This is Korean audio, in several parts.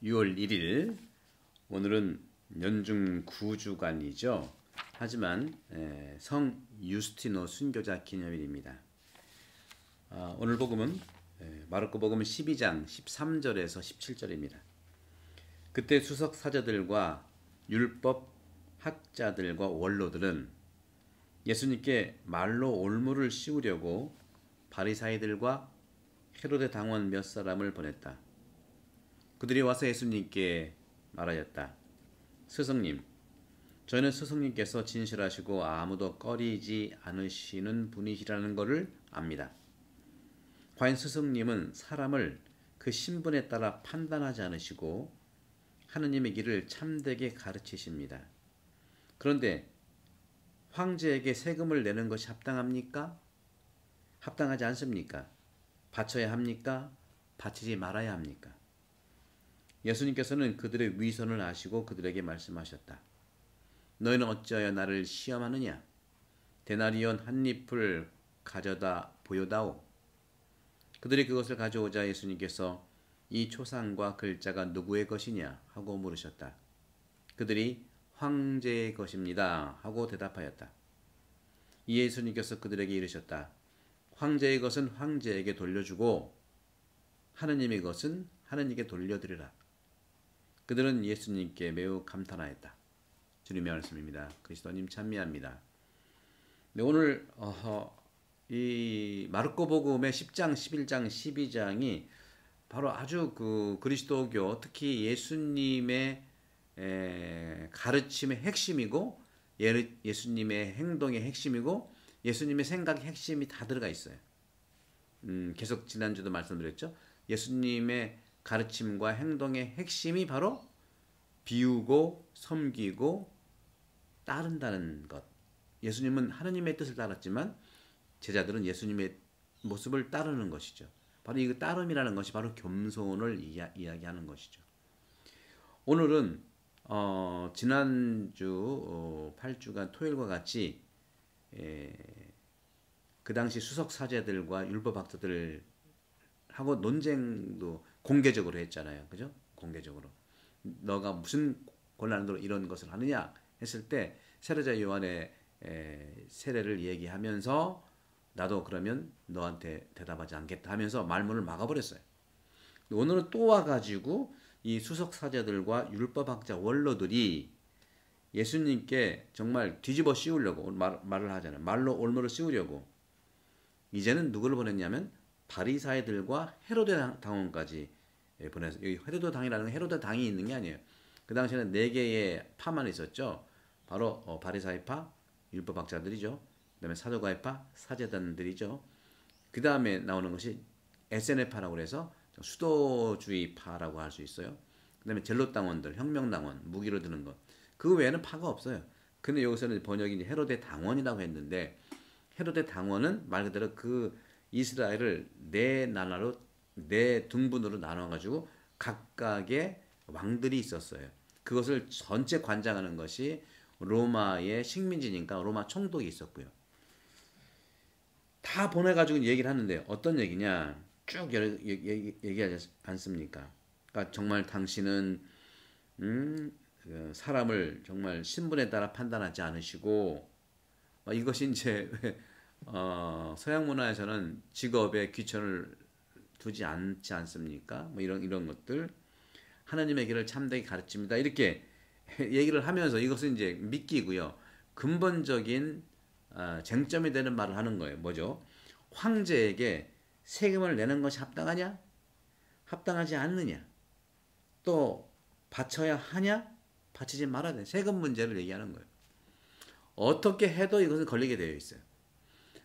6월 1일 오늘은 연중 구주간이죠. 하지만 성 유스티노 순교자 기념일입니다. 오늘 복음은 마르코 복음 12장 13절에서 17절입니다. 그때 수석 사제들과 율법 학자들과 원로들은 예수님께 말로 올무를 씌우려고 바리사이들과 헤로데 당원 몇 사람을 보냈다. 그들이 와서 예수님께 말하였다. 스승님, 저희는 스승님께서 진실하시고 아무도 꺼리지 않으시는 분이시라는 것을 압니다. 과연 스승님은 사람을 그 신분에 따라 판단하지 않으시고 하느님의 길을 참되게 가르치십니다. 그런데 황제에게 세금을 내는 것이 합당합니까? 합당하지 않습니까? 바쳐야 합니까? 바치지 말아야 합니까? 예수님께서는 그들의 위선을 아시고 그들에게 말씀하셨다. 너희는 어찌하여 나를 시험하느냐? 데나리온 한 잎을 가져다 보여다오. 그들이 그것을 가져오자 예수님께서 이 초상과 글자가 누구의 것이냐 하고 물으셨다. 그들이 황제의 것입니다 하고 대답하였다. 이에 예수님께서 그들에게 이르셨다. 황제의 것은 황제에게 돌려주고 하느님의 것은 하느님께 돌려드리라. 그들은 예수님께 매우 감탄하였다. 주님의 말씀입니다. 그리스도님 찬미합니다. 네, 오늘 이 마르코 복음의 10장, 11장, 12장이 바로 아주 그 그리스도교, 특히 예수님의 가르침의 핵심이고 예수님의 행동의 핵심이고 예수님의 생각의 핵심이 다 들어가 있어요. 계속 지난주도 말씀드렸죠. 예수님의 가르침과 행동의 핵심이 바로 비우고 섬기고 따른다는 것. 예수님은 하느님의 뜻을 따랐지만 제자들은 예수님의 모습을 따르는 것이죠. 바로 이 따름이라는 것이 바로 겸손을 이야기하는 것이죠. 오늘은 지난주 8주간 토요일과 같이 그 당시 수석 사제들과 율법학자들하고 논쟁도 공개적으로 했잖아요. 그죠? 공개적으로. 너가 무슨 권한으로 이런 것을 하느냐 했을 때 세례자 요한의 세례를 얘기하면서 나도 그러면 너한테 대답하지 않겠다 하면서 말문을 막아버렸어요. 오늘은 또 와가지고 이 수석 사제들과 율법학자 원로들이 예수님께 정말 뒤집어 씌우려고 말을 하잖아요. 말로 올무를 씌우려고 이제는 누구를 보냈냐면 바리사이들과 헤로데 당원까지 보내서 여기 헤로데 당이라는 건 헤로데 당이 있는 게 아니에요. 그 당시에는 4개의 파만 있었죠. 바로 바리사이파, 율법학자들이죠. 그다음에 사두가이파, 사제단들이죠. 그 다음에 나오는 것이 SNF파라고 해서 수도주의파라고 할 수 있어요. 그 다음에 젤롯당원들, 혁명당원, 무기로 드는 것. 그 외에는 파가 없어요. 근데 여기서는 번역이 이제 헤로데 당원이라고 했는데 헤로데 당원은 말 그대로 그 이스라엘을 4나라로 4등분으로 나눠가지고 각각의 왕들이 있었어요. 그것을 전체 관장하는 것이 로마의 식민지니까 로마 총독이 있었고요. 다 보내가지고 얘기를 하는데 어떤 얘기냐 쭉 얘기하지 않습니까? 그러니까 정말 당신은 사람을 정말 신분에 따라 판단하지 않으시고 이것이 이제 서양 문화에서는 직업에 귀천을 두지 않지 않습니까? 뭐 이런 것들 하나님의 길을 참되게 가르칩니다. 이렇게 얘기를 하면서 이것은 이제 미끼고요. 근본적인 쟁점이 되는 말을 하는 거예요. 뭐죠? 황제에게 세금을 내는 것이 합당하냐? 합당하지 않느냐? 또 바쳐야 하냐? 바치지 말아야 돼. 세금 문제를 얘기하는 거예요. 어떻게 해도 이것은 걸리게 되어 있어요.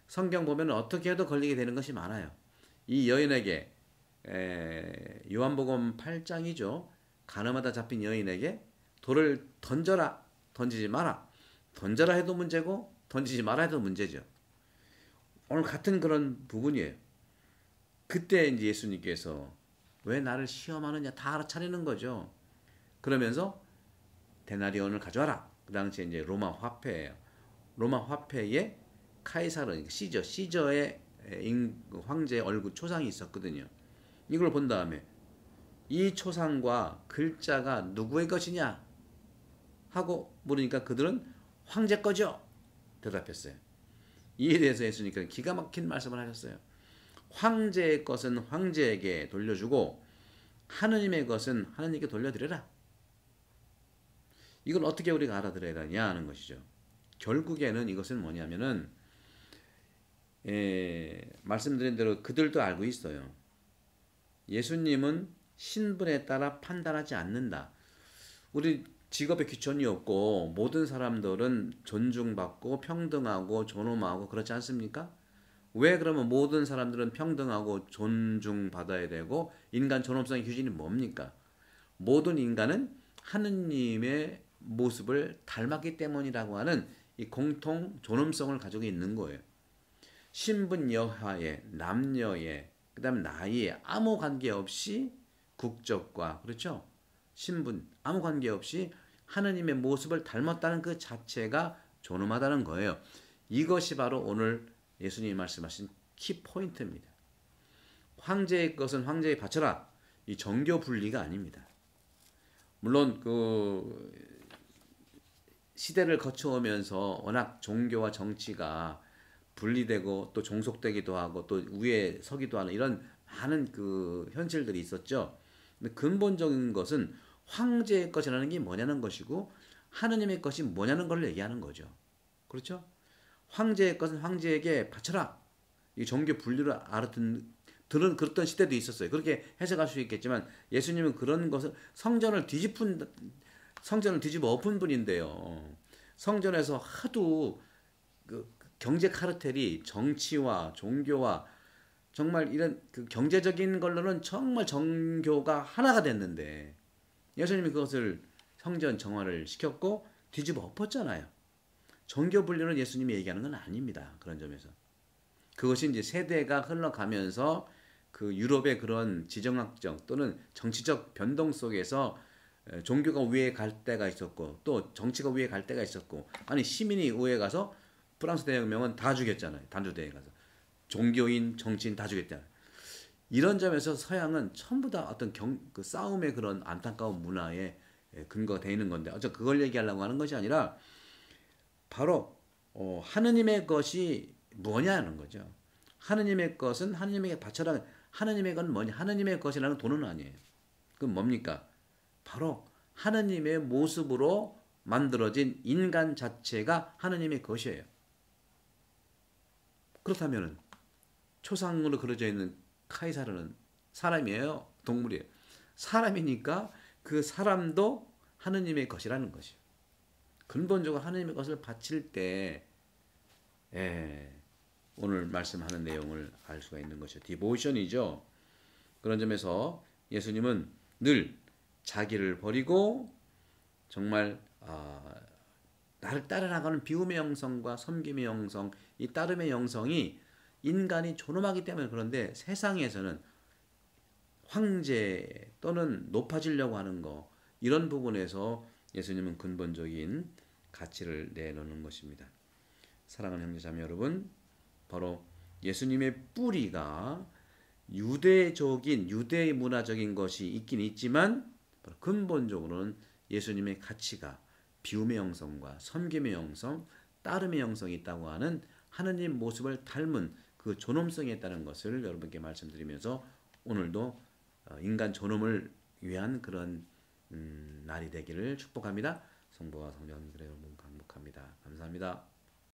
성경 보면 어떻게 해도 걸리게 되는 것이 많아요. 이 여인에게 요한복음 8장이죠. 가늠하다 잡힌 여인에게 돌을 던져라, 던지지 마라. 던져라 해도 문제고 던지지 마라 해도 문제죠. 오늘 같은 그런 부분이에요. 그때 이제 예수님께서 왜 나를 시험하느냐 다 알아차리는 거죠. 그러면서 데나리온을 가져와라. 그 당시에 이제 로마 화폐예요. 로마 화폐에 카이사르, 시저의 황제의 얼굴 초상이 있었거든요. 이걸 본 다음에 이 초상과 글자가 누구의 것이냐 하고 물으니까 그들은 황제 거죠. 대답했어요. 이에 대해서 예수님께서 기가 막힌 말씀을 하셨어요. 황제의 것은 황제에게 돌려주고 하느님의 것은 하느님께 돌려드려라. 이걸 어떻게 우리가 알아들어야 되냐 하는 것이죠. 결국에는 이것은 뭐냐면은 말씀드린 대로 그들도 알고 있어요. 예수님은 신분에 따라 판단하지 않는다. 우리 직업에 귀천이 없고 모든 사람들은 존중받고 평등하고 존엄하고 그렇지 않습니까? 왜 그러면 모든 사람들은 평등하고 존중받아야 되고 인간 존엄성의 기준이 뭡니까? 모든 인간은 하느님의 모습을 닮았기 때문이라고 하는 이 공통 존엄성을 가지고 있는 거예요. 신분 여하에 남녀에 그다음에 나이에 아무 관계없이 국적과 그렇죠? 신분 아무 관계없이 하느님의 모습을 닮았다는 그 자체가 존엄하다는 거예요. 이것이 바로 오늘 예수님이 말씀하신 키포인트입니다. 황제의 것은 황제에 바쳐라. 이 정교 분리가 아닙니다. 물론 그 시대를 거쳐오면서 워낙 종교와 정치가 분리되고 또 종속되기도 하고 또 위에 서기도 하는 이런 많은 그 현실들이 있었죠. 근데 근본적인 것은 황제의 것이라는 게 뭐냐는 것이고 하느님의 것이 뭐냐는 걸 얘기하는 거죠. 그렇죠? 황제의 것은 황제에게 바쳐라. 이 종교 분리를 그랬던 시대도 있었어요. 그렇게 해석할 수 있겠지만 예수님은 그런 것을 성전을 뒤집어 엎은 분인데요. 성전에서 하도 그 경제 카르텔이 정치와 종교와 정말 이런 그 경제적인 걸로는 정말 정교가 하나가 됐는데 예수님이 그것을 성전 정화를 시켰고 뒤집어 엎었잖아요. 정교 분리는 예수님이 얘기하는 건 아닙니다. 그런 점에서. 그것이 이제 세대가 흘러가면서 그 유럽의 그런 지정학적 또는 정치적 변동 속에서 종교가 위에 갈 때가 있었고 또 정치가 위에 갈 때가 있었고 아니 시민이 위에 가서 프랑스 대혁명은 다 죽였잖아요. 단두대에 가서. 종교인, 정치인 다 죽였잖아요. 이런 점에서 서양은 전부 다 어떤 그 싸움의 그런 안타까운 문화에 근거가 되어 있는 건데 어차피 그걸 얘기하려고 하는 것이 아니라 바로 하느님의 것이 뭐냐는 거죠. 하느님의 것은 하느님에게 바쳐라. 하느님의 건 뭐냐? 하느님의 것이라는 돈은 아니에요. 그건 뭡니까? 바로 하느님의 모습으로 만들어진 인간 자체가 하느님의 것이에요. 그렇다면 초상으로 그려져 있는 카이사르는 사람이에요? 동물이에요? 사람이니까 그 사람도 하느님의 것이라는 것이에요. 근본적으로 하느님의 것을 바칠 때 오늘 말씀하는 내용을 알 수가 있는 것이죠. 디보션이죠. 그런 점에서 예수님은 늘 자기를 버리고 정말 나를 따라나가는 비움의 영성과 섬김의 영성, 이 따름의 영성이 인간이 존엄하기 때문에 그런데 세상에서는 황제 또는 높아지려고 하는 거 이런 부분에서 예수님은 근본적인 가치를 내놓는 것입니다. 사랑하는 형제자매 여러분, 바로 예수님의 뿌리가 유대적인 유대 문화적인 것이 있긴 있지만 근본적으로는 예수님의 가치가 비움의 영성과 섬김의 영성, 따름의 영성이 있다고 하는 하느님 모습을 닮은 그 존엄성이 있다는 것을 여러분께 말씀드리면서 오늘도 인간 존엄을 위한 그런 날이 되기를 축복합니다. 성부와 성자님들의 여러분 강복합니다. 감사합니다.